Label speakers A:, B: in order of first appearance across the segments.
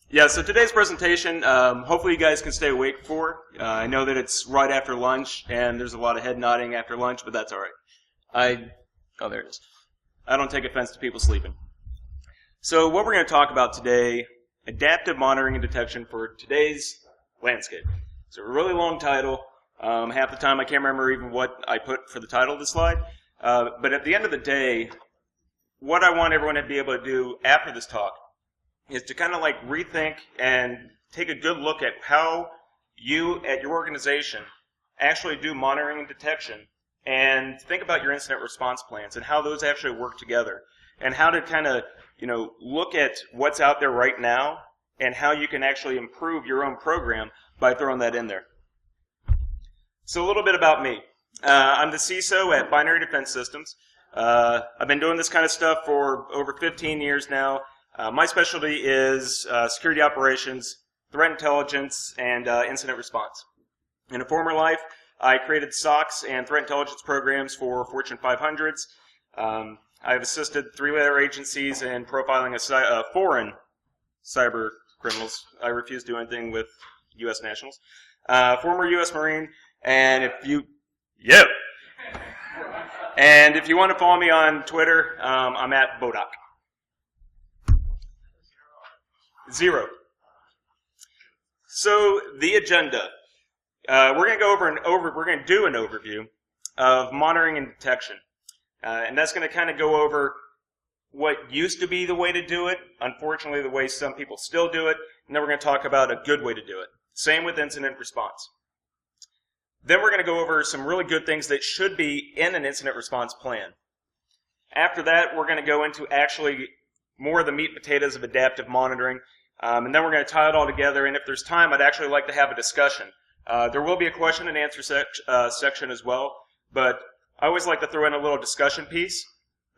A: Yeah, so today's presentation, hopefully you guys can stay awake for. I know that it's right after lunch, and there's a lot of head nodding after lunch, but that's all right. Oh, there it is. I don't take offense to people sleeping. So what we're going to talk about today, adaptive monitoring and detection for today's landscape. It's a really long title. Half the time I can't remember even what I put for the title of the slide. But at the end of the day, what I want everyone to be able to do after this talk is to kind of like rethink and take a good look at how you at your organization actually do monitoring and detection, and think about your incident response plans and how those actually work together, and how to kind of, look at what's out there right now and how you can actually improve your own program by throwing that in there. So a little bit about me. I'm the CISO at Binary Defense Systems. I've been doing this kind of stuff for over 15 years now. My specialty is security operations, threat intelligence, and incident response. In a former life, I created SOCs and threat intelligence programs for Fortune 500s. I've assisted 3 other agencies in profiling foreign cyber criminals. I refuse to do anything with U.S. nationals. Former U.S. Marine, and if you want to follow me on Twitter, I'm at Murdock. 0. So the agenda. We're going to go we're going to do an overview of monitoring and detection. And that's going to kind of go over what used to be the way to do it, unfortunately the way some people still do it, and then we're going to talk about a good way to do it. Same with incident response. Then we're going to go over some really good things that should be in an incident response plan. After that, we're going to go into actually more of the meat and potatoes of adaptive monitoring. And then we're going to tie it all together, and if there's time, I'd actually like to have a discussion. There will be a question and answer section as well, but I always like to throw in a little discussion piece.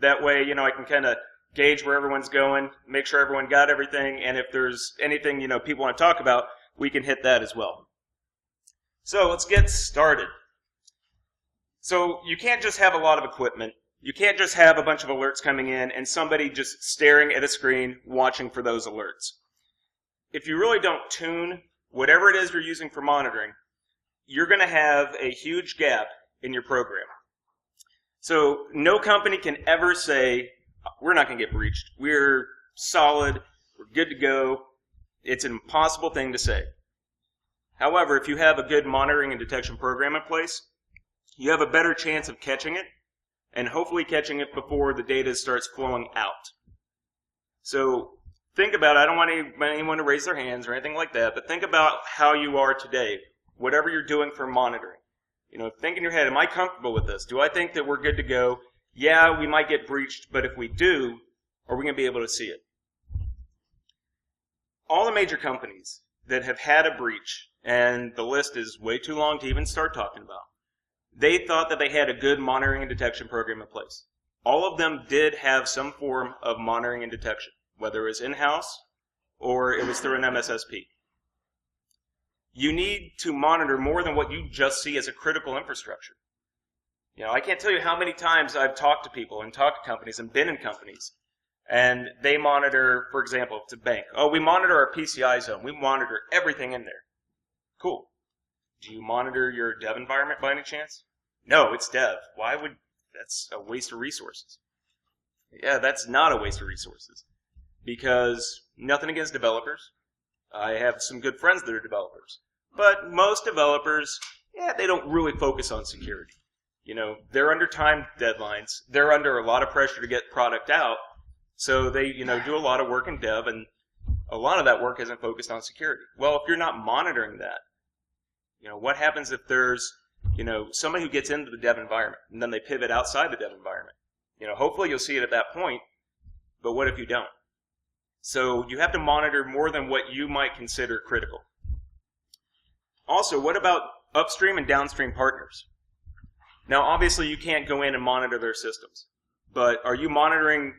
A: That way, I can kind of gauge where everyone's going, make sure everyone got everything, and if there's anything, people want to talk about, we can hit that as well. So let's get started. So you can't just have a lot of equipment. You can't just have a bunch of alerts coming in and somebody just staring at a screen watching for those alerts. If you really don't tune whatever it is you're using for monitoring, you're going to have a huge gap in your program. So no company can ever say, we're not going to get breached. We're solid. We're good to go. It's an impossible thing to say. However, if you have a good monitoring and detection program in place, you have a better chance of catching it, and hopefully catching it before the data starts flowing out. So think about it. I don't want anyone to raise their hands or anything like that, but think about how you are today, whatever you're doing for monitoring. Think in your head, am I comfortable with this? Do I think that we're good to go? Yeah, we might get breached, but if we do, are we going to be able to see it? All the major companies that have had a breach, and the list is way too long to even start talking about, they thought that they had a good monitoring and detection program in place. All of them did have some form of monitoring and detection, whether it was in-house or it was through an MSSP. You need to monitor more than what you just see as a critical infrastructure. I can't tell you how many times I've talked to people and talked to companies and been in companies, and they monitor, for example, if it's a bank. Oh, we monitor our PCI zone. We monitor everything in there. Cool. Do you monitor your dev environment by any chance? No, it's dev. That's a waste of resources. Yeah, that's not a waste of resources. Because nothing against developers. I have some good friends that are developers. But most developers, they don't really focus on security. They're under time deadlines. They're under a lot of pressure to get product out. So they, do a lot of work in dev, and a lot of that work isn't focused on security. Well, if you're not monitoring that, what happens if there's, somebody who gets into the dev environment and then they pivot outside the dev environment? Hopefully you'll see it at that point, but what if you don't? So you have to monitor more than what you might consider critical. Also, what about upstream and downstream partners? Now, obviously, you can't go in and monitor their systems, but are you monitoring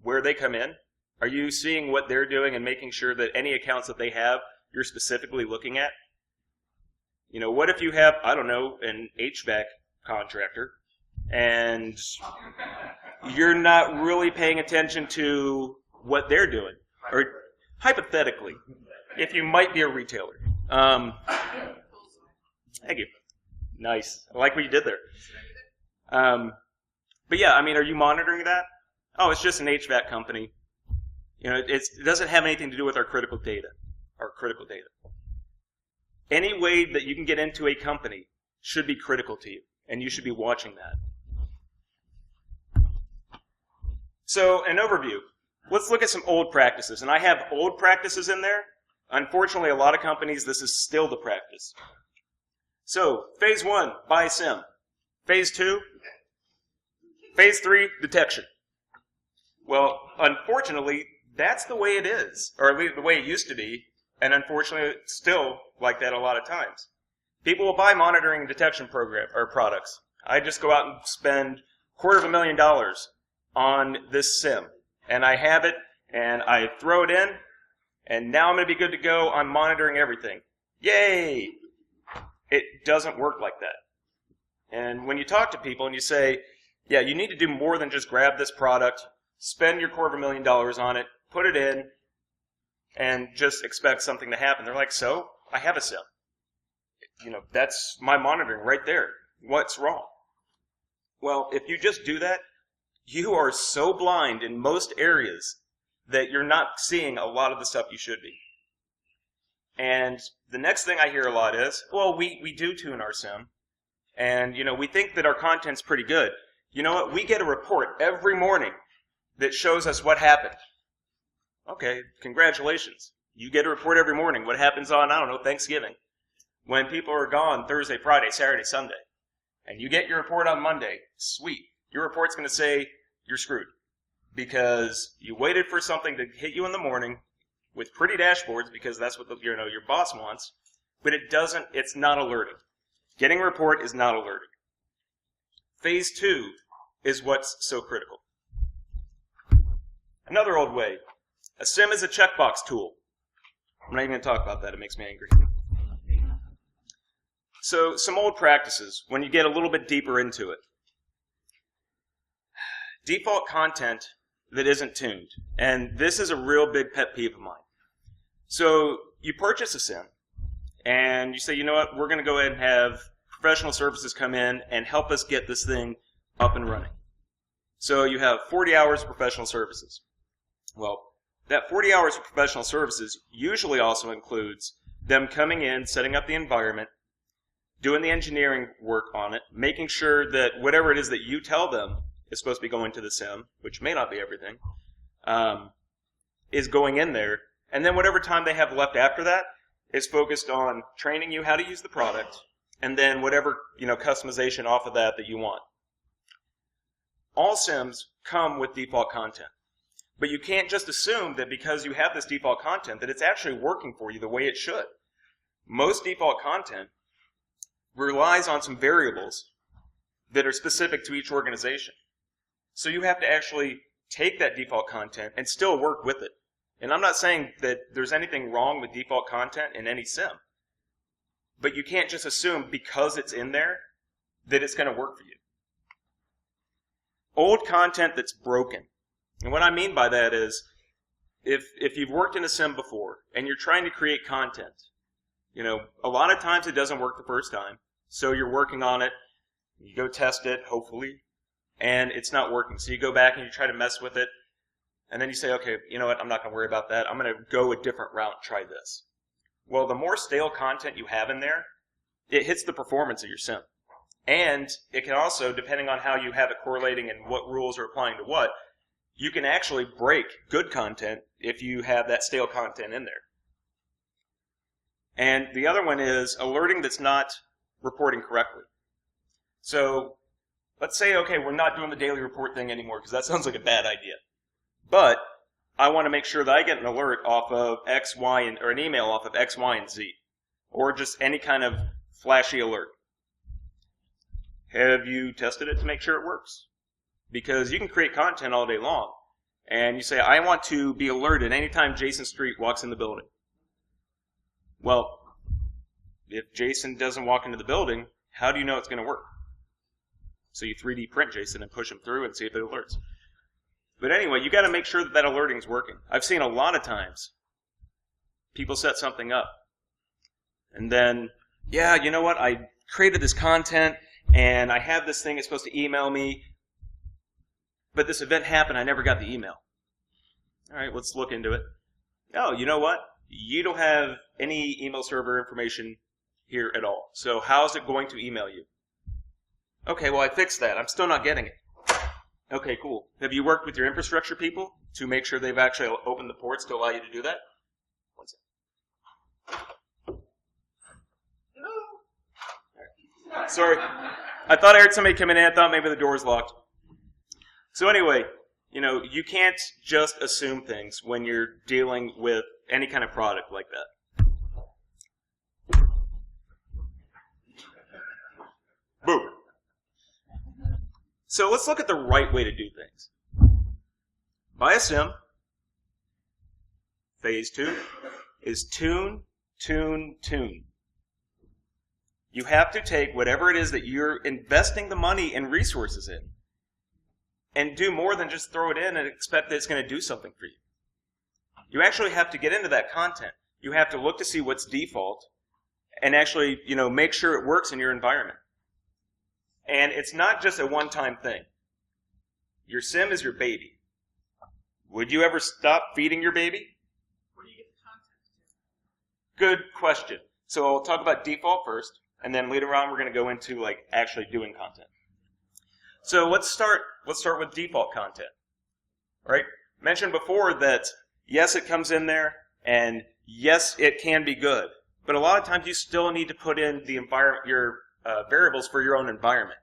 A: where they come in? Are you seeing what they're doing and making sure that any accounts that they have, you're specifically looking at? What if you have, I don't know, an HVAC contractor, and you're not really paying attention to what they're doing? Or hypothetically, if you might be a retailer. Thank you. Nice. I like what you did there. But yeah, I mean, are you monitoring that? Oh, it's just an HVAC company. You know, it doesn't have anything to do with our critical data. Any way that you can get into a company should be critical to you, and you should be watching that. So, an overview. Let's look at some old practices, and I have old practices in there. Unfortunately, a lot of companies, this is still the practice. So, phase 1, buy SIM. Phase 2, phase 3, detection. Well, unfortunately, that's the way it is, or at least the way it used to be, and unfortunately, it's still like that a lot of times. People will buy monitoring and detection program or products. I just go out and spend $250,000 on this SIM, and I have it, and I throw it in, and now I'm going to be good to go. I'm monitoring everything. Yay! It doesn't work like that. And when you talk to people and you say, yeah, you need to do more than just grab this product, spend your $250,000 on it, put it in, and just expect something to happen. They're like, so? I have a SIM. You know, that's my monitoring right there. What's wrong? Well, if you just do that, you are so blind in most areas that you're not seeing a lot of the stuff you should be. And the next thing I hear a lot is, well, we do tune our SIM, and, you know, we think that our content's pretty good. You know what? We get a report every morning that shows us what happened. Okay, congratulations. You get a report every morning. What happens on, I don't know, Thanksgiving, when people are gone Thursday, Friday, Saturday, Sunday, and you get your report on Monday. Sweet. Your report's going to say you're screwed because you waited for something to hit you in the morning with pretty dashboards because that's what your boss wants, but it's not alerting. Getting a report is not alerting. Phase 2 is what's so critical. Another old way. A SIM is a checkbox tool. I'm not even going to talk about that. It makes me angry. So, some old practices, when you get a little bit deeper into it. Default content that isn't tuned. And this is a real big pet peeve of mine. So, you purchase a SIM, and you say, you know what, we're going to go ahead and have professional services come in and help us get this thing up and running. So, you have 40 hours of professional services. Well, that 40 hours of professional services usually also includes them coming in, setting up the environment, doing the engineering work on it, making sure that whatever it is that you tell them is supposed to be going to the SIM, which may not be everything, is going in there. And then whatever time they have left after that is focused on training you how to use the product, and then whatever customization off of that you want. All SIMs come with default content. But you can't just assume that because you have this default content that it's actually working for you the way it should. Most default content relies on some variables that are specific to each organization. So you have to actually take that default content and still work with it. And I'm not saying that there's anything wrong with default content in any SIM. But you can't just assume because it's in there that it's going to work for you. Old content that's broken. And what I mean by that is, if you've worked in a SIM before and you're trying to create content, a lot of times it doesn't work the first time. So you're working on it, you go test it, hopefully, and it's not working. So you go back and you try to mess with it, and then you say, okay, you know what, I'm not going to worry about that. I'm going to go a different route, try this. Well, the more stale content you have in there, it hits the performance of your SIM. And it can also, depending on how you have it correlating and what rules are applying to what, you can actually break good content if you have that stale content in there. And the other one is alerting that's not reporting correctly. So let's say, okay, we're not doing the daily report thing anymore because that sounds like a bad idea. But I want to make sure that I get an alert off of X, Y, or an email off of X, Y, and Z. Or just any kind of flashy alert. Have you tested it to make sure it works? Because you can create content all day long. And you say, I want to be alerted anytime Jason Street walks in the building. Well, if Jason doesn't walk into the building, how do you know it's going to work? So you 3D print Jason and push him through and see if it alerts. But anyway, you got to make sure that alerting is working. I've seen a lot of times People set something up. And then, yeah, you know what? I created this content, and I have this thing it's supposed to email me, but this event happened, I never got the email. All right, let's look into it. Oh, you know what? You don't have any email server information here at all. So how is it going to email you? Okay, well, I fixed that. I'm still not getting it. Okay, cool. Have you worked with your infrastructure people to make sure they've actually opened the ports to allow you to do that? One second. Right. Sorry. I thought I heard somebody coming in. I thought maybe the door was locked. So anyway, you can't just assume things when you're dealing with any kind of product like that. Boom. So let's look at the right way to do things. Buy a sim. Phase 2 is tune, tune, tune. You have to take whatever it is that you're investing the money and resources in and do more than just throw it in and expect that it's going to do something for you. You actually have to get into that content. You have to look to see what's default and actually, make sure it works in your environment. And it's not just a one-time thing. Your sim is your baby. Would you ever stop feeding your baby?
B: Where do you get the content?
A: Good question. So I'll talk about default first, and then later on we're going to go into actually doing content. So let's start with default content. Right? Mentioned before that yes, it comes in there, and yes, it can be good. But a lot of times you still need to put in the your variables for your own environment.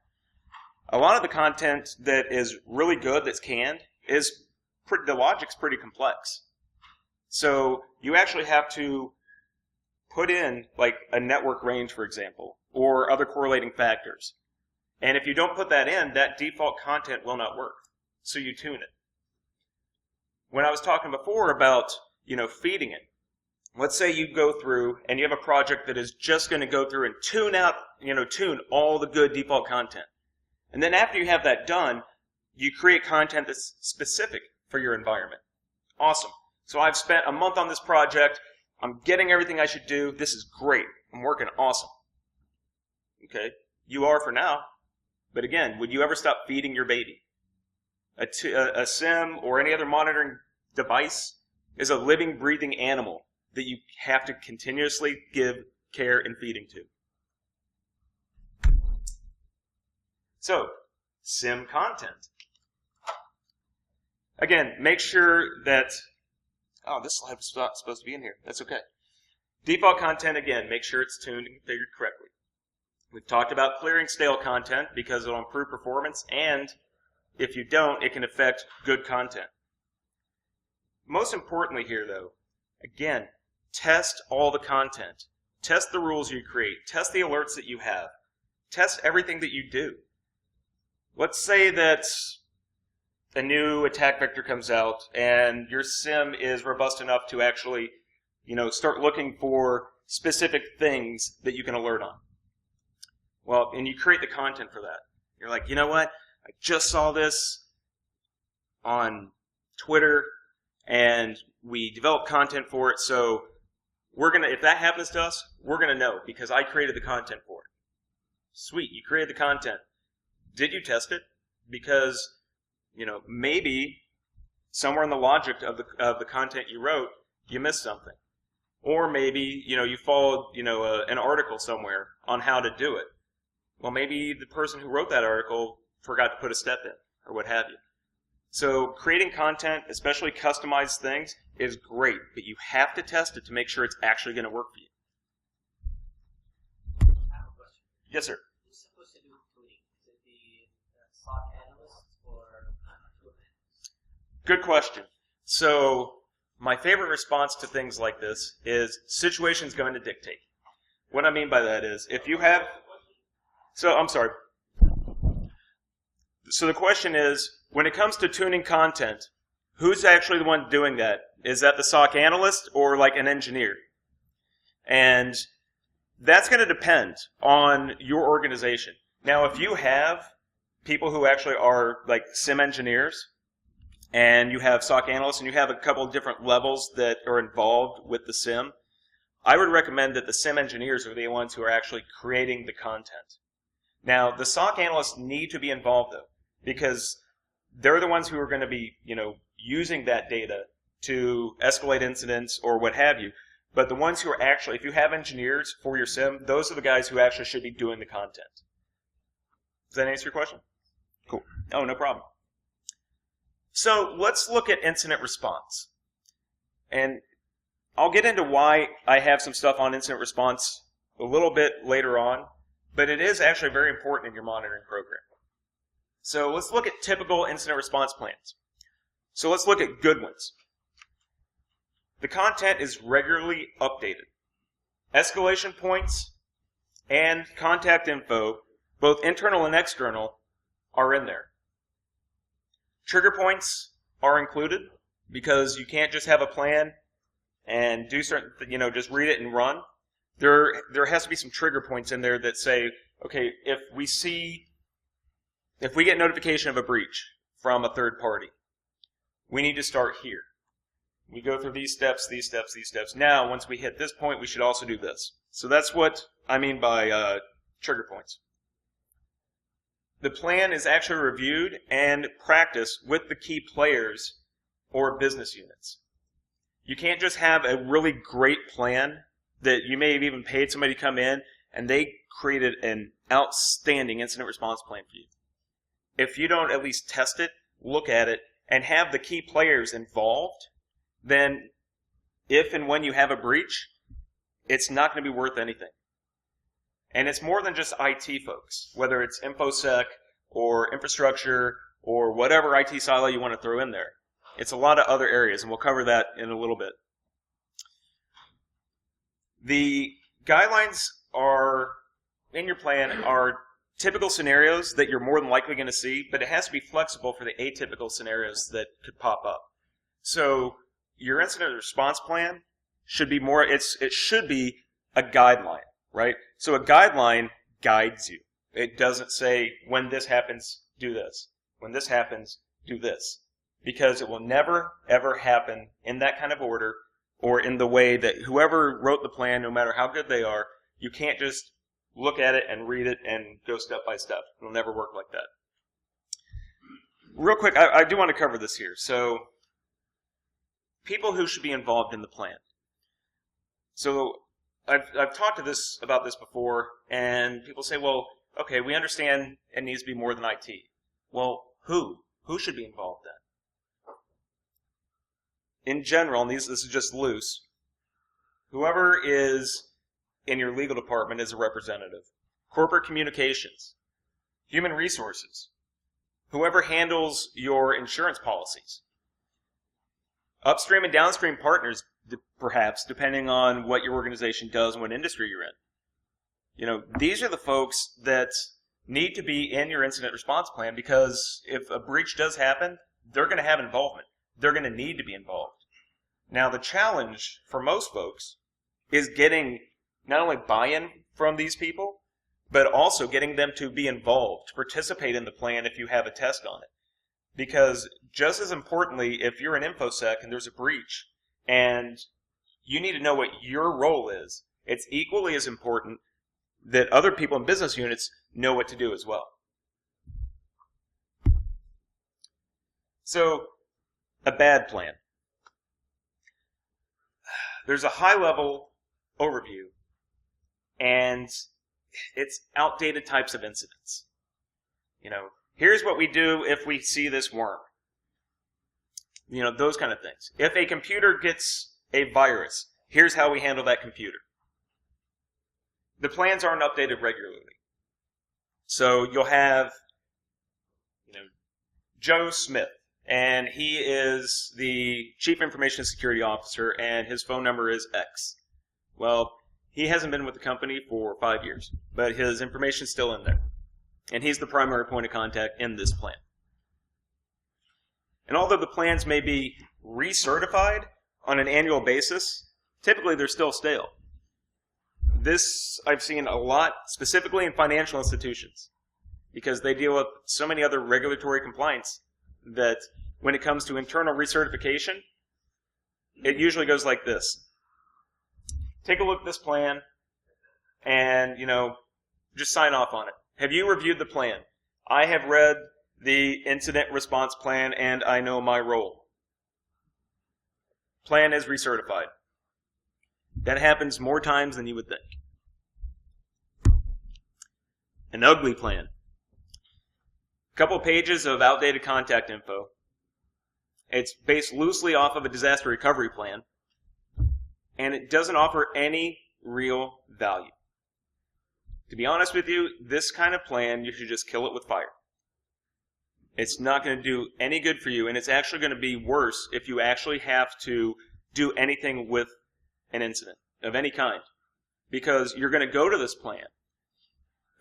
A: A lot of the content that is really good that's canned the logic's pretty complex. So you actually have to put in a network range, for example, or other correlating factors. And if you don't put that in, that default content will not work. So you tune it. When I was talking before about, feeding it, let's say you go through and you have a project that is just going to go through and tune out, tune all the good default content. And then after you have that done, you create content that's specific for your environment. Awesome. So I've spent a month on this project. I'm getting everything I should do. This is great. I'm working awesome. Okay. You are for now. But again, would you ever stop feeding your baby? A sim or any other monitoring device is a living, breathing animal that you have to continuously give care and feeding to. So, sim content. Again, make sure that... Oh, this slide was supposed to be in here. That's okay. Default content, again, make sure it's tuned and configured correctly. We've talked about clearing stale content because it'll improve performance, and if you don't, it can affect good content. Most importantly here, though, again, test all the content. Test the rules you create. Test the alerts that you have. Test everything that you do. Let's say that a new attack vector comes out and your sim is robust enough to actually, start looking for specific things that you can alert on. Well, and you create the content for that. You're like, you know what? I just saw this on Twitter and we developed content for it, so if that happens to us, we're gonna know because I created the content for it. Sweet, you created the content. Did you test it? Because, maybe somewhere in the logic of the content you wrote, you missed something. Or maybe, you followed, an article somewhere on how to do it. Well, maybe the person who wrote that article forgot to put a step in, or what have you. So creating content, especially customized things, is great, but you have to test it to make sure it's actually going to work for you.
B: I have a question.
A: Yes, sir.
B: Who's supposed to do tuning? Is it the SOC analyst or field analyst?
A: Good question. So my favorite response to things like this is situation's going to dictate. What I mean by that is if you have... So, I'm sorry. So the question is, when it comes to tuning content, who's actually the one doing that? Is that the SOC analyst or an engineer? And that's going to depend on your organization. Now, if you have people who actually are sim engineers, and you have SOC analysts, and you have a couple of different levels that are involved with the SIM, I would recommend that the SIM engineers are the ones who are actually creating the content. Now, the SOC analysts need to be involved, though, because they're the ones who are going to be, using that data to escalate incidents or what have you. But the ones who are actually, if you have engineers for your SIM, those are the guys who actually should be doing the content. Does that answer your question? Cool. Oh, no problem. So let's look at incident response. And I'll get into why I have some stuff on incident response a little bit later on, but it is actually very important in your monitoring program. So let's look at typical incident response plans. So let's look at good ones. The content is regularly updated. Escalation points and contact info, both internal and external, are in there. Trigger points are included because you can't just have a plan and do certain, just read it and run. There has to be some trigger points in there that say, okay, if we get notification of a breach from a third party, we need to start here. We go through these steps, these steps, these steps. Now, once we hit this point, we should also do this. So that's what I mean by trigger points. The plan is actually reviewed and practiced with the key players or business units. You can't just have a really great plan that you may have even paid somebody to come in and they created an outstanding incident response plan for you. If you don't at least test it, look at it, and have the key players involved, then if and when you have a breach, it's not going to be worth anything. And it's more than just IT folks, whether it's InfoSec or infrastructure or whatever IT silo you want to throw in there. It's a lot of other areas, and we'll cover that in a little bit. The guidelines are in your plan are typical scenarios that you're more than likely going to see, but it has to be flexible for the atypical scenarios that could pop up. So your incident response plan should be more, it should be a guideline, right? So a guideline guides you. It doesn't say, when this happens, do this. When this happens, do this. Because it will never, ever happen in that kind of order or in the way that whoever wrote the plan, no matter how good they are, you can't just look at it and read it and go step by step. It'll never work like that. Real quick, I do want to cover this here. So, people who should be involved in the plan. So, I've talked about this before, and people say, well, okay, we understand it needs to be more than IT. Well, who? Who should be involved then? In general, and this is just loose, whoever is in your legal department is a representative. Corporate communications, human resources, whoever handles your insurance policies, upstream and downstream partners, perhaps, depending on what your organization does and what industry you're in. These are the folks that need to be in your incident response plan because if a breach does happen, they're going to have involvement. They're going to need to be involved. Now, the challenge for most folks is getting not only buy-in from these people, but also getting them to be involved, to participate in the plan if you have a test on it. Because just as importantly, if you're an InfoSec and there's a breach, and you need to know what your role is, it's equally as important that other people in business units know what to do as well. So, a bad plan. There's a high-level overview, and it's outdated types of incidents. Here's what we do if we see this worm. Those kind of things. If a computer gets a virus, here's how we handle that computer. The plans aren't updated regularly. So you'll have, Joe Smith, and he is the Chief Information Security Officer, and his phone number is X. Well, he hasn't been with the company for 5 years, but his information's still in there. And he's the primary point of contact in this plan. And although the plans may be recertified on an annual basis, typically they're still stale. This I've seen a lot, specifically in financial institutions, because they deal with so many other regulatory compliance that when it comes to internal recertification, it usually goes like this. Take a look at this plan and, just sign off on it. Have you reviewed the plan? I have read the incident response plan and I know my role. Plan is recertified. That happens more times than you would think. An ugly plan. A couple pages of outdated contact info. It's based loosely off of a disaster recovery plan, and it doesn't offer any real value. To be honest with you, this kind of plan, you should just kill it with fire. It's not going to do any good for you, and it's actually going to be worse if you actually have to do anything with an incident of any kind. Because you're going to go to this plan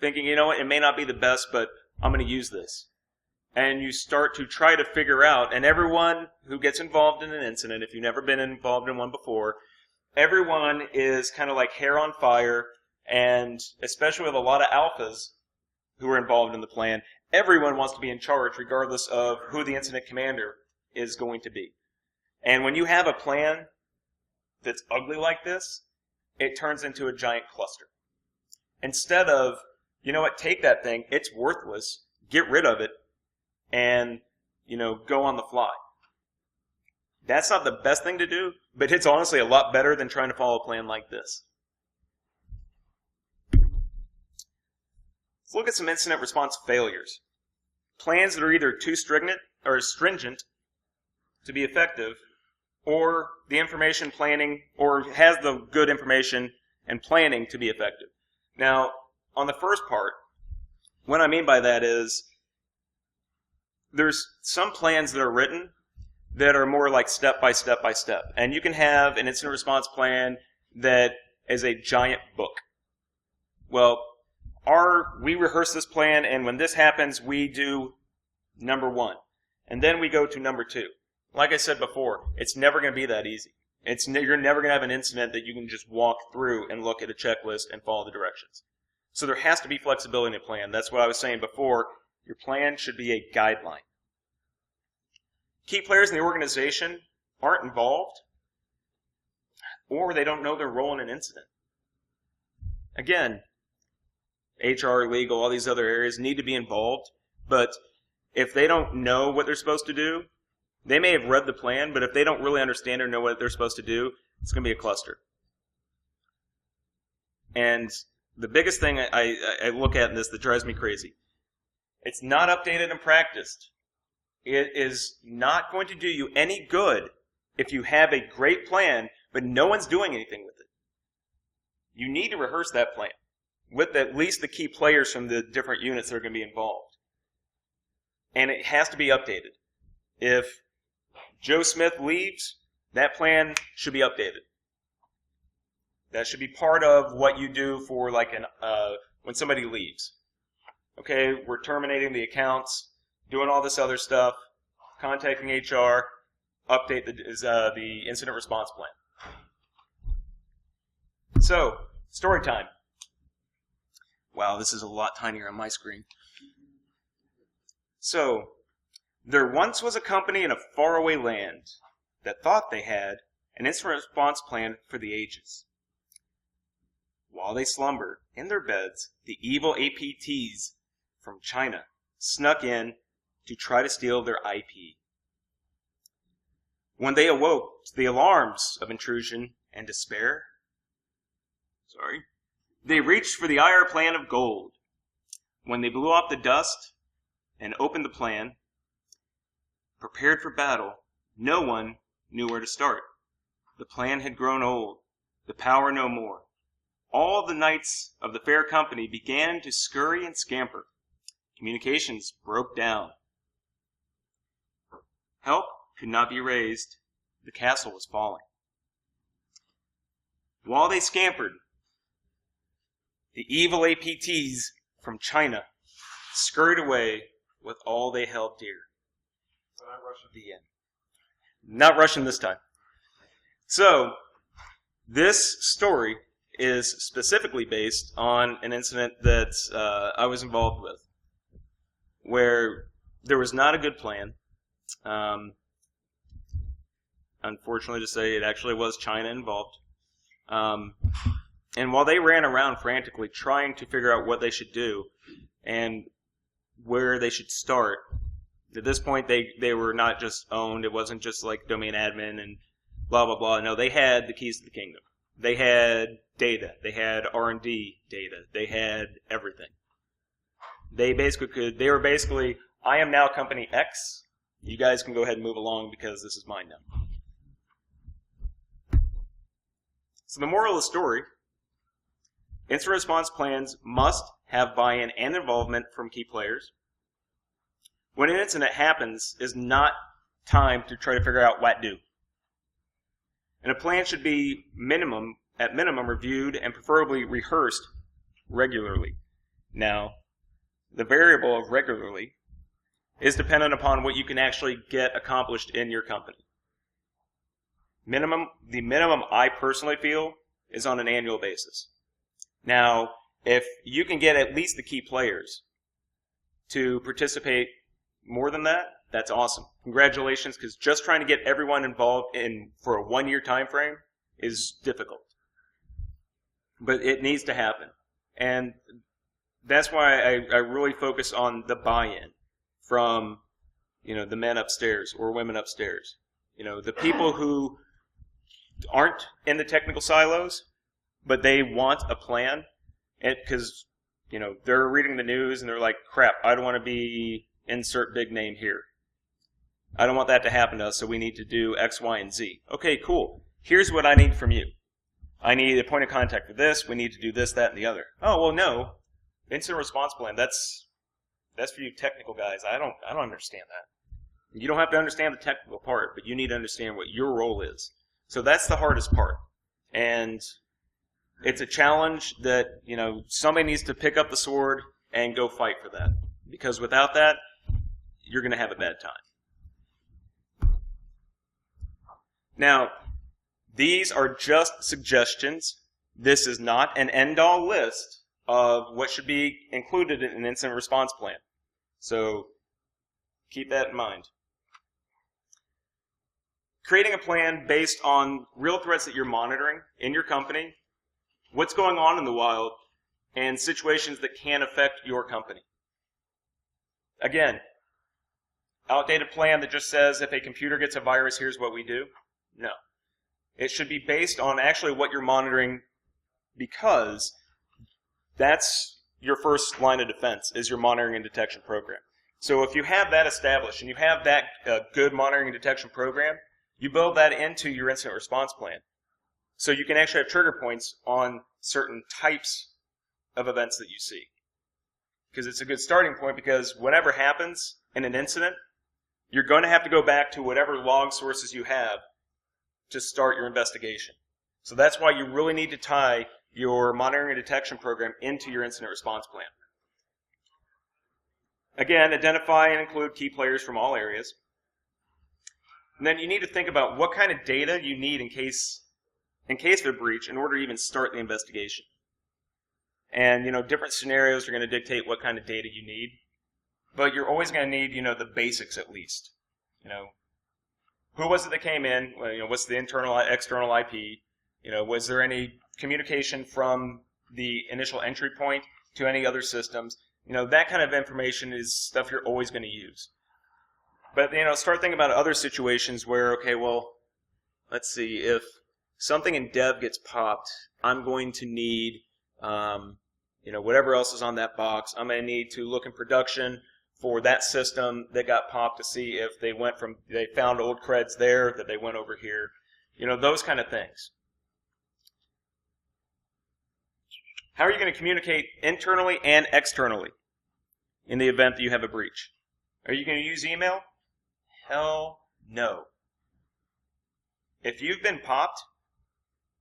A: thinking, you know what, it may not be the best, but I'm going to use this. And you start to try to figure out, and everyone who gets involved in an incident, if you've never been involved in one before, everyone is kind of like hair on fire, and especially with a lot of alphas who are involved in the plan, everyone wants to be in charge regardless of who the incident commander is going to be. And when you have a plan that's ugly like this, it turns into a giant cluster. Instead of, you know what, take that thing, it's worthless, get rid of it, and, go on the fly. That's not the best thing to do, but it's honestly a lot better than trying to follow a plan like this. Let's look at some incident response failures. Plans that are either too stringent to be effective, or the information planning, or has the good information and planning to be effective. Now, on the first part, what I mean by that is there's some plans that are written that are more like step by step by step. And you can have an incident response plan that is a giant book. Well, we rehearse this plan, and when this happens, we do number 1. And then we go to number 2. Like I said before, it's never going to be that easy. You're never going to have an incident that you can just walk through and look at a checklist and follow the directions. So there has to be flexibility in a plan. That's what I was saying before. Your plan should be a guideline. Key players in the organization aren't involved, or they don't know their role in an incident. Again, HR, legal, all these other areas need to be involved, but if they don't know what they're supposed to do, they may have read the plan, but if they don't really understand or know what they're supposed to do, it's going to be a cluster. And the biggest thing I look at in this that drives me crazy, it's not updated and practiced. It is not going to do you any good if you have a great plan, but no one's doing anything with it. You need to rehearse that plan with at least the key players from the different units that are going to be involved. And it has to be updated. If Joe Smith leaves, that plan should be updated. That should be part of what you do for when somebody leaves. Okay, we're terminating the accounts, doing all this other stuff, contacting HR, update the incident response plan. So, story time. Wow, this is a lot tinier on my screen. So, there once was a company in a faraway land that thought they had an incident response plan for the ages. While they slumbered in their beds, the evil APTs from China snuck in to try to steal their IP. When they awoke to the alarms of intrusion and despair, they reached for the IR plan of gold. When they blew off the dust and opened the plan, prepared for battle, no one knew where to start. The plan had grown old, the power no more. All the knights of the fair company began to scurry and scamper. Communications broke down. Help could not be raised. The castle was falling. While they scampered, the evil APTs from China scurried away with all they held dear. The end. Not Russian this time. So, this story is specifically based on an incident that I was involved with, where there was not a good plan. Unfortunately to say, it actually was China involved. And while they ran around frantically trying to figure out what they should do and where they should start, at this point they were not just owned. It wasn't just like domain admin and blah, blah, blah. No, they had the keys to the kingdom. They had data. They had R&D data. They had everything. They were basically, I am now company X. You guys can go ahead and move along because this is mine now. So the moral of the story, incident response plans must have buy-in and involvement from key players. When an incident happens, is not time to try to figure out what to do. And a plan should be at minimum reviewed and preferably rehearsed regularly. Now, the variable of regularly is dependent upon what you can actually get accomplished in your company. The minimum I personally feel is on an annual basis. Now, if you can get at least the key players to participate more than that, that's awesome. Congratulations, because just trying to get everyone involved for a 1-year time frame is difficult. But it needs to happen. And that's why I really focus on the buy-in from, the men upstairs or women upstairs. The people who aren't in the technical silos, but they want a plan, because, they're reading the news and they're like, crap, I don't want to be insert big name here. I don't want that to happen to us, so we need to do X, Y, and Z. Okay, cool. Here's what I need from you. I need a point of contact for this. We need to do this, that, and the other. Oh, well, no. Incident response plan, that's for you technical guys. I don't understand that. You don't have to understand the technical part, but you need to understand what your role is. So that's the hardest part. And it's a challenge that, somebody needs to pick up the sword and go fight for that. Because without that, you're going to have a bad time. Now, these are just suggestions. This is not an end-all list of what should be included in an incident response plan. So keep that in mind. Creating a plan based on real threats that you're monitoring in your company, what's going on in the wild, and situations that can affect your company. Again, outdated plan that just says if a computer gets a virus, here's what we do. No. It should be based on actually what you're monitoring, because that's your first line of defense, is your monitoring and detection program. So if you have that established and you have that good monitoring and detection program, you build that into your incident response plan. So you can actually have trigger points on certain types of events that you see. Because it's a good starting point, because whatever happens in an incident, you're going to have to go back to whatever log sources you have to start your investigation. So that's why you really need to tie your monitoring and detection program into your incident response plan. Again, identify and include key players from all areas. And then you need to think about what kind of data you need in case of a breach in order to even start the investigation. And, different scenarios are going to dictate what kind of data you need. But you're always going to need, the basics at least. Who was it that came in? Well, what's the internal, external IP? Was there any communication from the initial entry point to any other systems? That kind of information is stuff you're always going to use. But, start thinking about other situations where, okay, well, let's see, if something in dev gets popped, I'm going to need, whatever else is on that box. I'm going to need to look in production for that system that got popped to see if they found old creds there, that they went over here. Those kind of things. How are you going to communicate internally and externally in the event that you have a breach? Are you going to use email? Hell no. If you've been popped,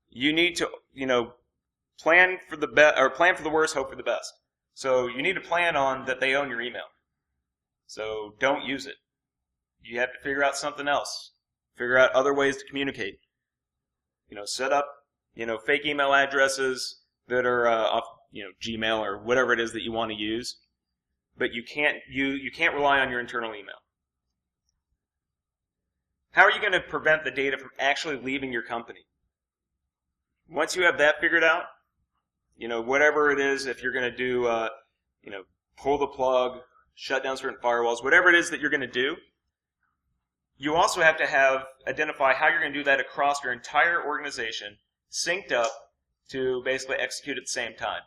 A: you need to, plan for the worst, hope for the best. So you need to plan on that they own your email. So don't use it. You have to figure out something else. Figure out other ways to communicate. Set up, fake email addresses that are off, Gmail or whatever it is that you want to use. But you can't rely on your internal email. How are you going to prevent the data from actually leaving your company? Once you have that figured out, whatever it is, if you're going to do, pull the plug, shut down certain firewalls, whatever it is that you're going to do, you also have to identify how you're going to do that across your entire organization, synced up to basically execute at the same time.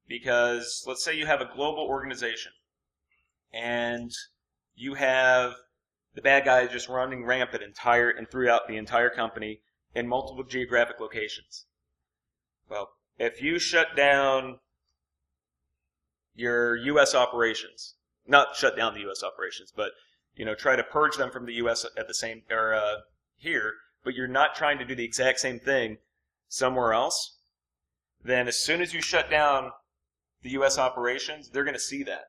A: Because let's say you have a global organization, and you have the bad guys just running rampant and throughout the entire company in multiple geographic locations. Well, if you shut down your U.S. operations, not shut down the U.S. operations, but try to purge them from the U.S. at the same here, but you're not trying to do the exact same thing somewhere else, then as soon as you shut down the U.S. operations, they're going to see that.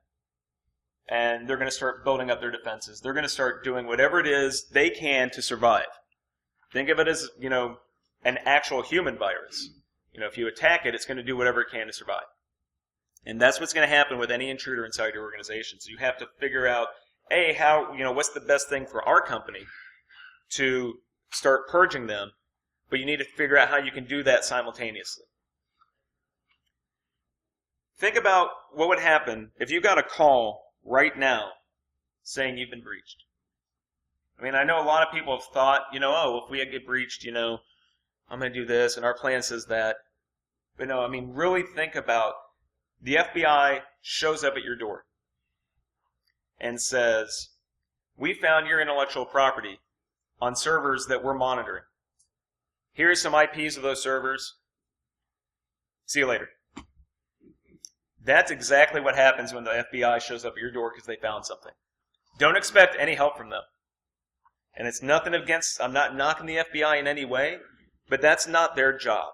A: And they're going to start building up their defenses. They're going to start doing whatever it is they can to survive. Think of it as, an actual human virus. If you attack it, it's going to do whatever it can to survive. And that's what's going to happen with any intruder inside your organization. So you have to figure out, what's the best thing for our company to start purging them, but you need to figure out how you can do that simultaneously. Think about what would happen if you got a call right now saying you've been breached. I know a lot of people have thought, if we get breached, I'm going to do this, and our plan says that. But no, really think about the FBI shows up at your door and says, we found your intellectual property on servers that we're monitoring. Here's some IPs of those servers. See you later. That's exactly what happens when the FBI shows up at your door because they found something. Don't expect any help from them. And it's nothing against, I'm not knocking the FBI in any way, but that's not their job.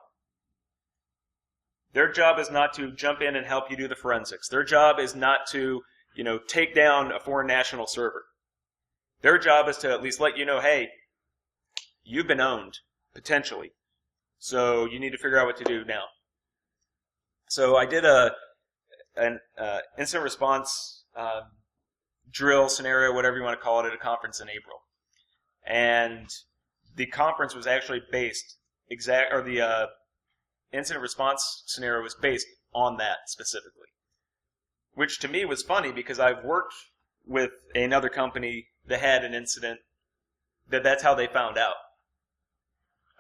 A: Their job is not to jump in and help you do the forensics. Their job is not to, take down a foreign national server. Their job is to at least let you know, hey, you've been owned, potentially. So you need to figure out what to do now. So I did an incident response drill scenario, whatever you want to call it, at a conference in April. And the conference was actually the incident response scenario was based on that specifically. Which to me was funny because I've worked with another company that had an incident that's how they found out.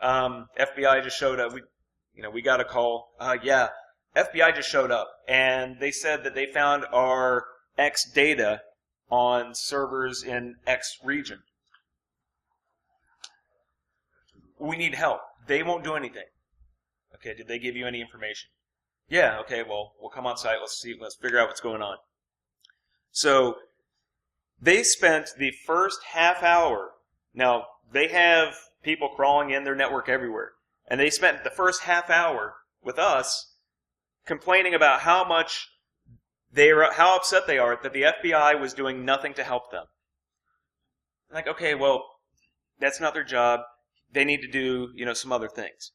A: FBI just showed up. We got a call. FBI just showed up, and they said that they found our X data on servers in X region. We need help. They won't do anything. Okay, did they give you any information? Yeah, okay, well, we'll come on site. Let's figure out what's going on. So they spent the first half hour. Now, they have people crawling in their network everywhere, and they spent the first half hour with us complaining about how upset they are that the FBI was doing nothing to help them. Like, okay, well, that's not their job. They need to do, some other things.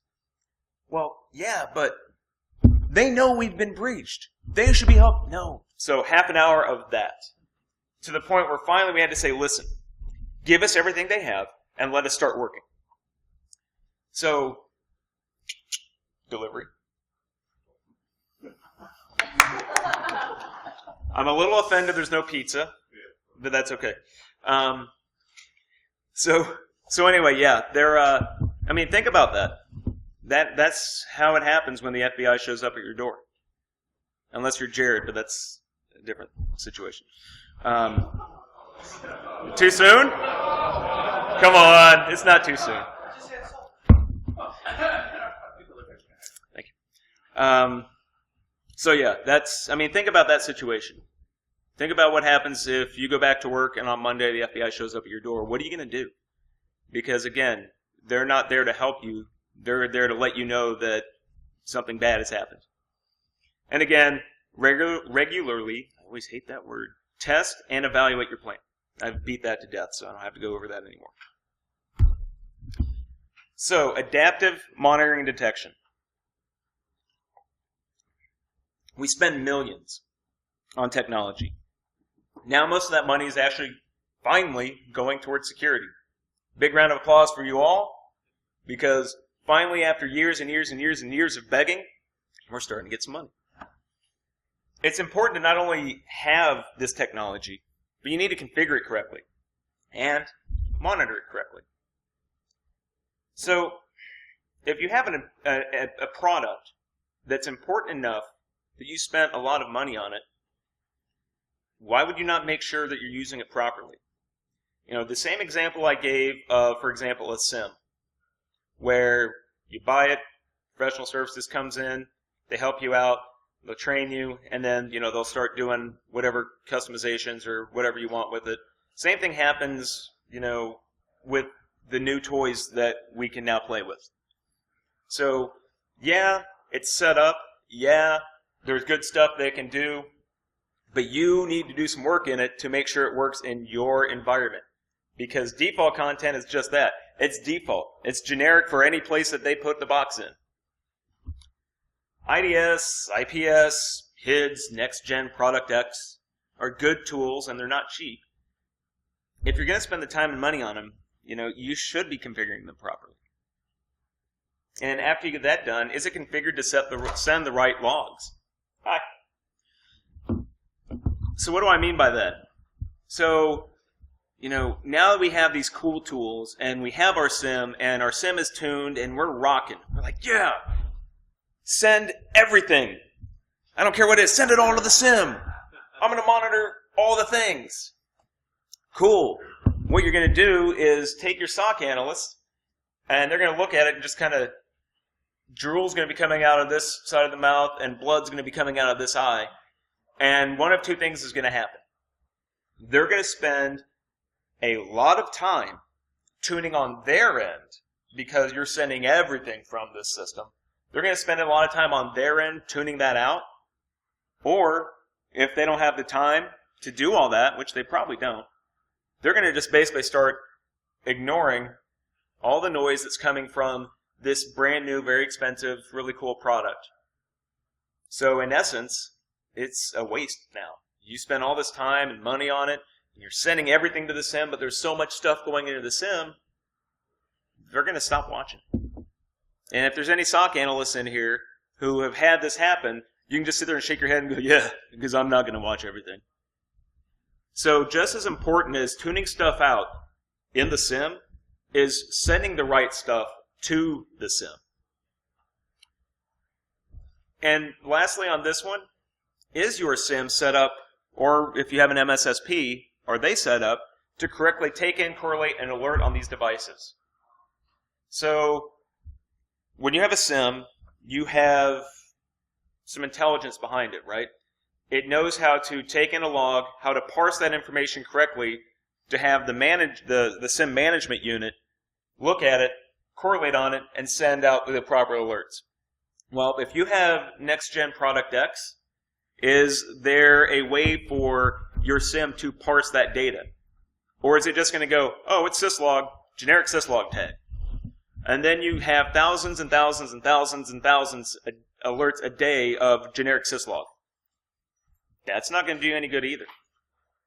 A: Well, yeah, but they know we've been breached. They should be helped. No. So half an hour of that. To the point where finally we had to say, listen, give us everything they have and let us start working. So, delivery. I'm a little offended there's no pizza, but that's okay. So anyway, yeah, think about that. That's how it happens when the FBI shows up at your door. Unless you're Jared, but that's a different situation. Too soon? Come on, it's not too soon. Thank you. So yeah, think about that situation. Think about what happens if you go back to work and on Monday the FBI shows up at your door. What are you going to do? Because again, they're not there to help you. They're there to let you know that something bad has happened. And again, regularly, I always hate that word, test and evaluate your plan. I've beat that to death, so I don't have to go over that anymore. So, adaptive monitoring and detection. We spend millions on technology. Now most of that money is actually finally going towards security. Big round of applause for you all, because finally, after years and years and years and years of begging, we're starting to get some money. It's important to not only have this technology, but you need to configure it correctly and monitor it correctly. So, if you have a product that's important enough that you spent a lot of money on it, why would you not make sure that you're using it properly? You know, the same example I gave of, for example, a sim, where you buy it, professional services comes in, they help you out, they'll train you, and then, they'll start doing whatever customizations or whatever you want with it. Same thing happens, with the new toys that we can now play with. So, yeah, it's set up. Yeah, there's good stuff they can do. But you need to do some work in it to make sure it works in your environment. Because default content is just that. It's default. It's generic for any place that they put the box in. IDS, IPS, HIDS, Next Gen Product X are good tools, and they're not cheap. If you're going to spend the time and money on them, you should be configuring them properly. And after you get that done, is it configured to send the right logs? Hi. So what do I mean by that? So, now that we have these cool tools, and we have our sim, and our sim is tuned, and we're rocking. We're like, yeah, send everything. I don't care what it is. Send it all to the sim. I'm going to monitor all the things. Cool. What you're going to do is take your SOC analyst, and they're going to look at it and just kind of, drool's going to be coming out of this side of the mouth, and blood's going to be coming out of this eye. And one of two things is going to happen. They're going to spend a lot of time tuning on their end, because you're sending everything from this system. They're going to spend a lot of time on their end tuning that out. Or, if they don't have the time to do all that, which they probably don't, they're going to just basically start ignoring all the noise that's coming from this brand new, very expensive, really cool product. So in essence, it's a waste now. You spend all this time and money on it, and you're sending everything to the sim, but there's so much stuff going into the sim, they're going to stop watching. And if there's any SOC analysts in here who have had this happen, you can just sit there and shake your head and go, yeah, because I'm not going to watch everything. So just as important as tuning stuff out in the sim is sending the right stuff to the sim. And lastly on this one, is your sim set up, or if you have an MSSP, are they set up to correctly take in, correlate, and alert on these devices? So when you have a sim, you have some intelligence behind it, right? It knows how to take in a log, how to parse that information correctly, to have the sim management unit look at it, correlate on it, and send out the proper alerts. Well, if you have Next Gen Product X, is there a way for your sim to parse that data? Or is it just going to go, oh, it's syslog, generic syslog tag? And then you have thousands and thousands and thousands and thousands of alerts a day of generic syslog. That's not going to do you any good either.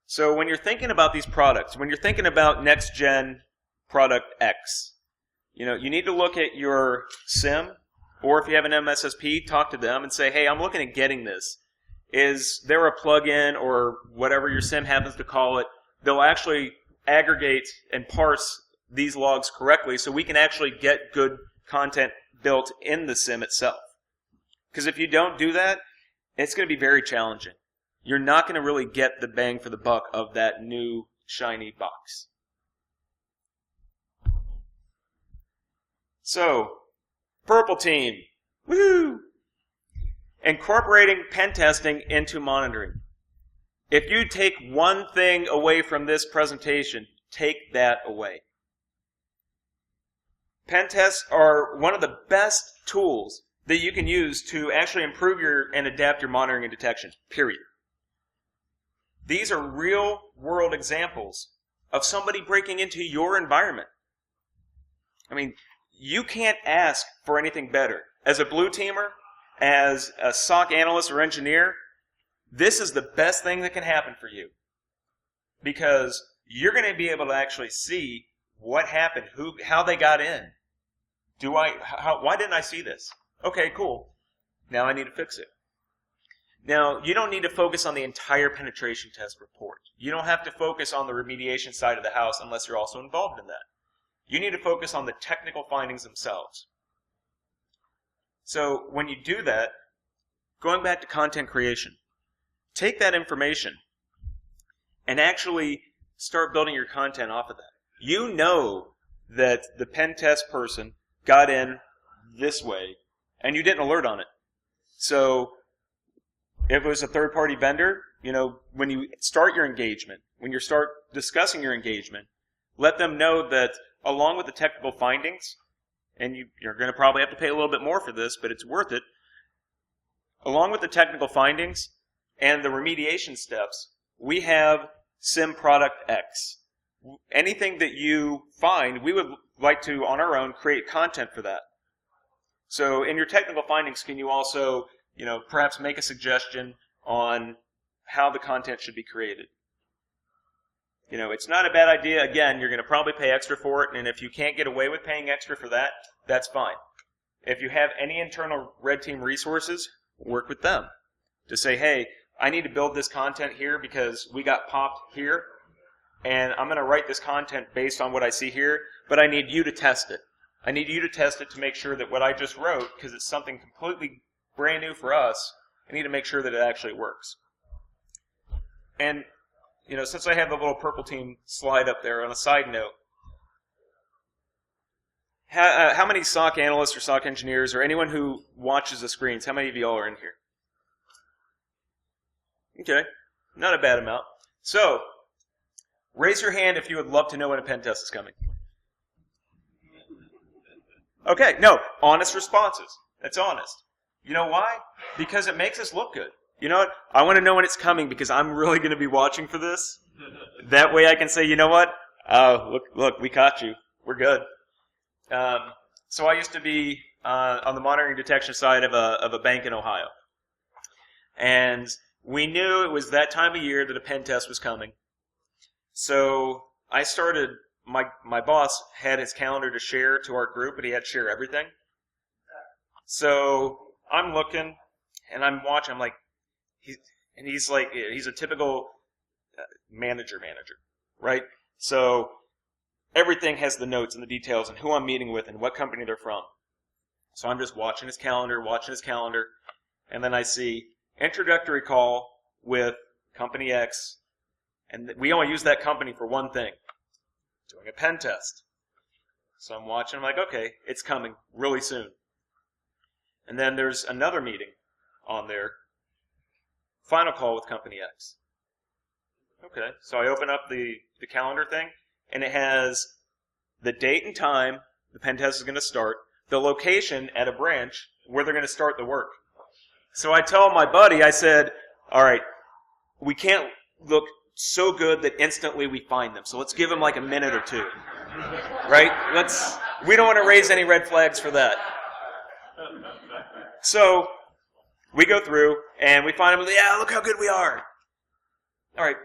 A: So when you're thinking about these products, when you're thinking about Next Gen Product X, you need to look at your sim, or if you have an MSSP, talk to them and say, hey, I'm looking at getting this. Is there a plugin or whatever your sim happens to call it? They'll actually aggregate and parse these logs correctly so we can actually get good content built in the sim itself. Because if you don't do that, it's going to be very challenging. You're not going to really get the bang for the buck of that new shiny box. So, Purple Team. Woohoo! Incorporating pen testing into monitoring. If you take one thing away from this presentation, take that away. Pen tests are one of the best tools that you can use to actually improve and adapt your monitoring and detection, period. These are real-world examples of somebody breaking into your environment. I mean, you can't ask for anything better. As a blue teamer, as a SOC analyst or engineer, this is the best thing that can happen for you. Because you're going to be able to actually see What happened? How they got in? Why didn't I see this? Okay, cool. Now I need to fix it. Now, you don't need to focus on the entire penetration test report. You don't have to focus on the remediation side of the house unless you're also involved in that. You need to focus on the technical findings themselves. So when you do that, going back to content creation, take that information and actually start building your content off of that. You know that the pen test person got in this way, and you didn't alert on it. So if it was a third-party vendor, when you start your engagement, when you start discussing your engagement, let them know that along with the technical findings, and you're going to probably have to pay a little bit more for this, but it's worth it, along with the technical findings and the remediation steps, we have SIM product X. Anything that you find, we would like to, on our own, create content for that. So in your technical findings, can you also, perhaps make a suggestion on how the content should be created? It's not a bad idea. Again, you're going to probably pay extra for it, and if you can't get away with paying extra for that, that's fine. If you have any internal red team resources, work with them to say, hey, I need to build this content here because we got popped here, and I'm going to write this content based on what I see here, but I need you to test it. I need you to test it to make sure that what I just wrote, because it's something completely brand new for us, I need to make sure that it actually works. And, since I have the little purple team slide up there, on a side note, how many SOC analysts or SOC engineers or anyone who watches the screens, how many of you all are in here? Okay, not a bad amount. So, raise your hand if you would love to know when a pen test is coming. Okay, no, honest responses. That's honest. You know why? Because it makes us look good. You know what? I want to know when it's coming because I'm really going to be watching for this. That way I can say, you know what? Oh, look, we caught you. We're good. So I used to be on the monitoring detection side of a bank in Ohio. And we knew it was that time of year that a pen test was coming. So I started, my boss had his calendar to share to our group, but he had to share everything. So I'm looking, and I'm watching, I'm like, he's a typical manager, right? So everything has the notes and the details and who I'm meeting with and what company they're from. So I'm just watching his calendar, and then I see introductory call with company X, and we only use that company for one thing, doing a pen test. So I'm watching, I'm like, okay, it's coming really soon. And then there's another meeting on there, final call with company X. Okay, so I open up the calendar thing, and it has the date and time the pen test is going to start, the location at a branch where they're going to start the work. So I tell my buddy, I said, all right, we can't look so good that instantly we find them, so let's give them like a minute or two. Right? We don't want to raise any red flags for that. So we go through, and we find them, yeah, look how good we are. All right.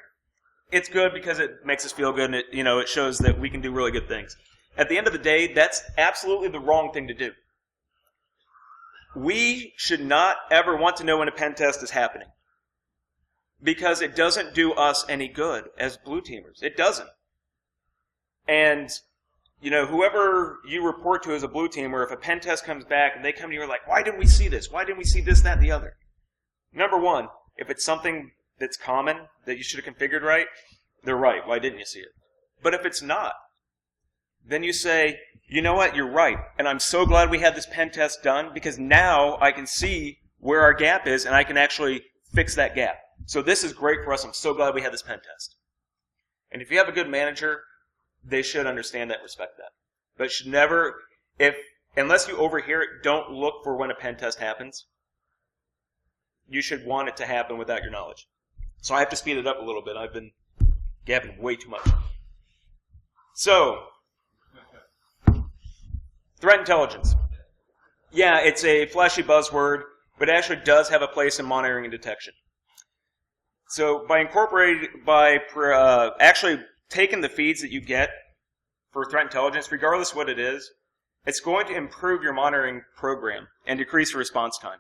A: It's good because it makes us feel good, and it shows that we can do really good things. At the end of the day, that's absolutely the wrong thing to do. We should not ever want to know when a pen test is happening because it doesn't do us any good as blue teamers. It doesn't. And, whoever you report to as a blue teamer, if a pen test comes back and they come to you and are like, why didn't we see this? Why didn't we see this, that, and the other? Number one, if it's something that's common that you should have configured right, they're right. Why didn't you see it? But if it's not, then you say, you know what, you're right. And I'm so glad we had this pen test done because now I can see where our gap is and I can actually fix that gap. So this is great for us. I'm so glad we had this pen test. And if you have a good manager, they should understand that and respect that. But it should never, unless you overhear it, don't look for when a pen test happens. You should want it to happen without your knowledge. So I have to speed it up a little bit. I've been gapping way too much. So, threat intelligence. Yeah, it's a flashy buzzword, but it actually does have a place in monitoring and detection. So by actually taking the feeds that you get for threat intelligence, regardless what it is, it's going to improve your monitoring program and decrease response time.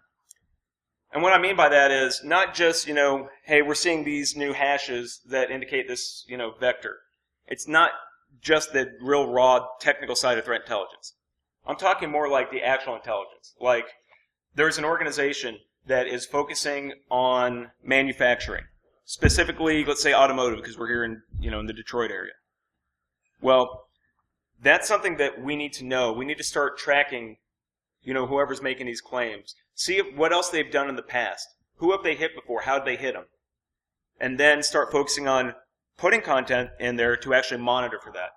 A: And what I mean by that is not just, hey, we're seeing these new hashes that indicate this, vector. It's not just the real raw technical side of threat intelligence. I'm talking more like the actual intelligence. Like, there's an organization that is focusing on manufacturing, specifically, let's say automotive, because we're here in, in the Detroit area. Well, that's something that we need to know. We need to start tracking, whoever's making these claims. See what else they've done in the past. Who have they hit before? How did they hit them? And then start focusing on putting content in there to actually monitor for that.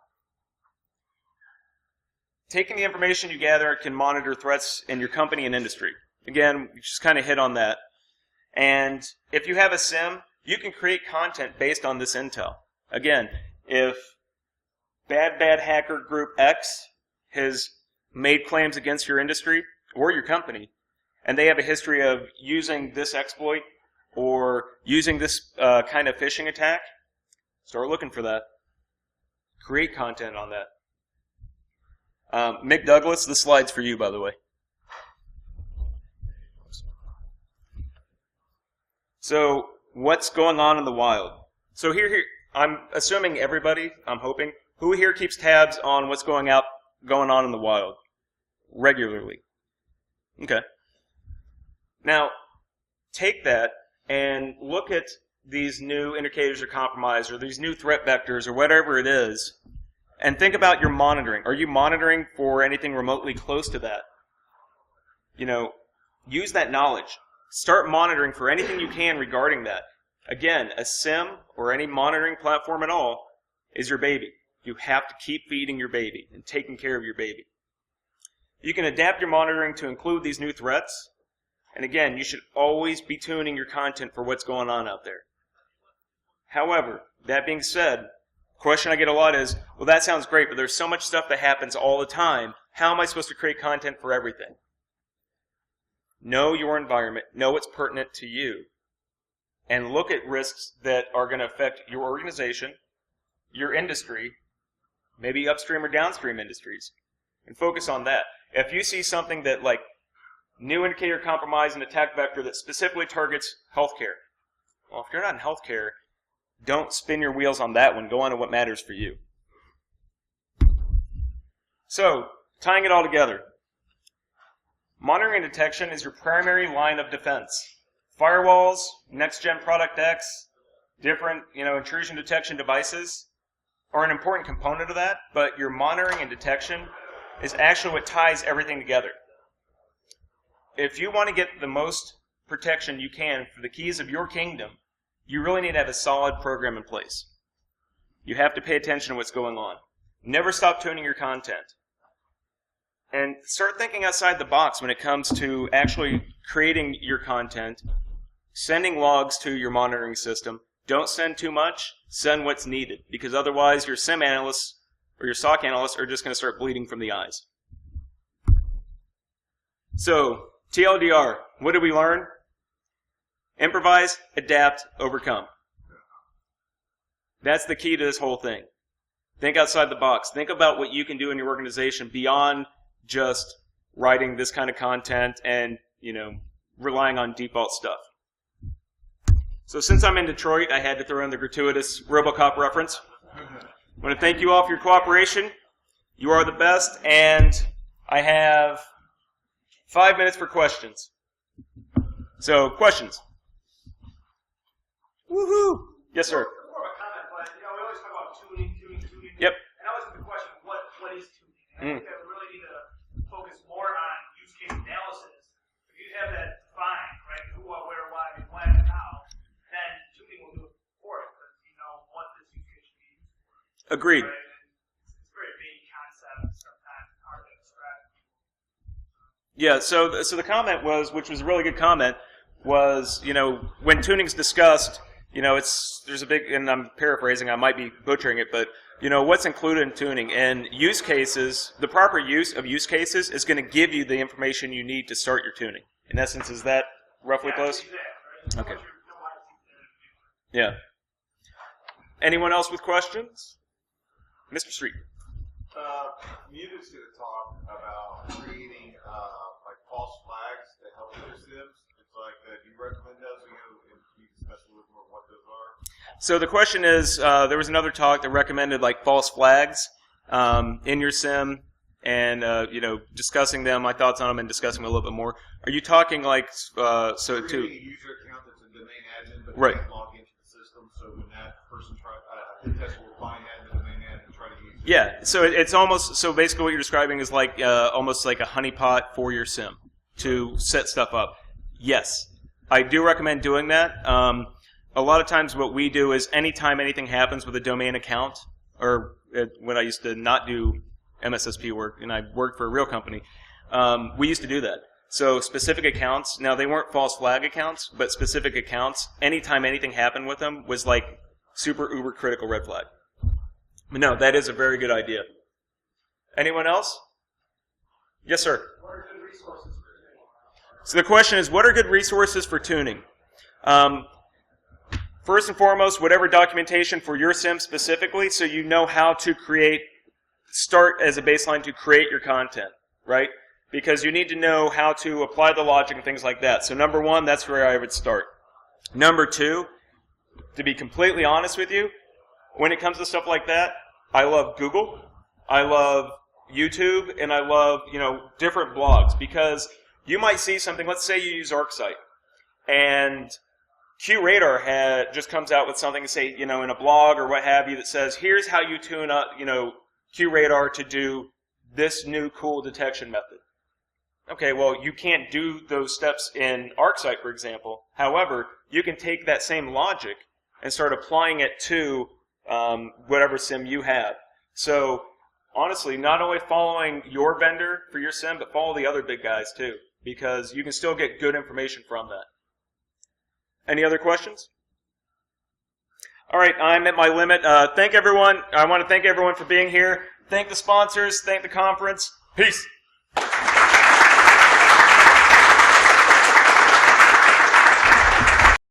A: Taking the information you gather can monitor threats in your company and industry. Again, we just kind of hit on that. And if you have a SIM, you can create content based on this intel. Again, if bad hacker group X has made claims against your industry or your company, and they have a history of using this exploit or using this kind of phishing attack, start looking for that. Create content on that. Mick Douglas, the slide's for you, by the way. So, what's going on in the wild? So here, I'm assuming everybody, I'm hoping, who here keeps tabs on what's going on in the wild regularly? Okay. Now, take that and look at these new indicators of compromise or these new threat vectors or whatever it is, and think about your monitoring. Are you monitoring for anything remotely close to that? Use that knowledge. Start monitoring for anything you can regarding that. Again, a SIM or any monitoring platform at all is your baby. You have to keep feeding your baby and taking care of your baby. You can adapt your monitoring to include these new threats. And again, you should always be tuning your content for what's going on out there. However, that being said, the question I get a lot is, well, that sounds great, but there's so much stuff that happens all the time. How am I supposed to create content for everything? Know your environment. Know what's pertinent to you. And look at risks that are going to affect your organization, your industry, maybe upstream or downstream industries, and focus on that. If you see something that, like, new indicator compromise and attack vector that specifically targets healthcare, well, if you're not in healthcare, don't spin your wheels on that one. Go on to what matters for you. So, tying it all together, monitoring and detection is your primary line of defense. Firewalls, next-gen product X, different, intrusion detection devices are an important component of that, but your monitoring and detection is actually what ties everything together. If you want to get the most protection you can for the keys of your kingdom, you really need to have a solid program in place. You have to pay attention to what's going on. Never stop tuning your content. And start thinking outside the box when it comes to actually creating your content, sending logs to your monitoring system. Don't send too much, send what's needed, because otherwise your SIM analysts or your SOC analysts are just going to start bleeding from the eyes. So, TLDR, what did we learn? Improvise, adapt, overcome. That's the key to this whole thing. Think outside the box. Think about what you can do in your organization beyond just writing this kind of content and, relying on default stuff. So since I'm in Detroit, I had to throw in the gratuitous RoboCop reference. I want to thank you all for your cooperation. You are the best, and I have 5 minutes for questions. So, questions? Woohoo! Yes, sir.
C: More of a comment, but we always talk about tuning.
A: Yep.
C: And I always have the question, what is tuning? And I think that we really need to focus more on use case analysis. If you have that defined, right, who, what, where, why, when, and how, then tuning will do it for it, because you know what this use case should be used for.
A: Agreed.
C: Right? It's a very vague concept, sometimes hard to describe.
A: Yeah, so the comment was, which was a really good comment, was, when tuning's discussed, there's a big, and I'm paraphrasing, I might be butchering it, but, what's included in tuning? And use cases, the proper use of use cases is going to give you the information you need to start your tuning. In essence, is that roughly close?
C: Exactly, right?
A: Okay. Yeah. Anyone else with questions? Mr. Street.
D: Music's going to talk about creating like false flags to help with your sims. It's like, do you recommend those? And you discuss a little more what those are.
A: So the question is, there was another talk that recommended like false flags in your sim, and discussing them, my thoughts on them, and discussing them a little bit more. Are you talking like
D: Creating a user account that's a domain admin, but
A: Right.
D: can't log into the system. So when that person tries, I think that's what will find that in the domain admin and try to use it.
A: Yeah, so it's almost, so basically what you're describing is like almost like a honeypot for your sim to set stuff up. Yes, I do recommend doing that. A lot of times what we do is anytime anything happens with a domain account, or when I used to not do MSSP work and I worked for a real company, we used to do that. So specific accounts, now they weren't false flag accounts, but specific accounts, anytime anything happened with them was like super uber critical red flag. But no, that is a very good idea. Anyone else? Yes, sir.
C: What are good resources for tuning?
A: So the question is, what are good resources for tuning? First and foremost, whatever documentation for your sim specifically, so you know how to start as a baseline to create your content, right? Because you need to know how to apply the logic and things like that. So number one, that's where I would start. Number two, to be completely honest with you, when it comes to stuff like that, I love Google, I love YouTube, and I love, different blogs, because you might see something, let's say you use ArcSight, and QRadar just comes out with something, say, in a blog or what have you, that says, here's how you tune up, QRadar to do this new cool detection method. Okay, well, you can't do those steps in ArcSight, for example. However, you can take that same logic and start applying it to whatever sim you have. So, honestly, not only following your vendor for your sim, but follow the other big guys too, because you can still get good information from that. Any other questions? All right, I'm at my limit. Thank everyone. I want to thank everyone for being here. Thank the sponsors. Thank the conference. Peace.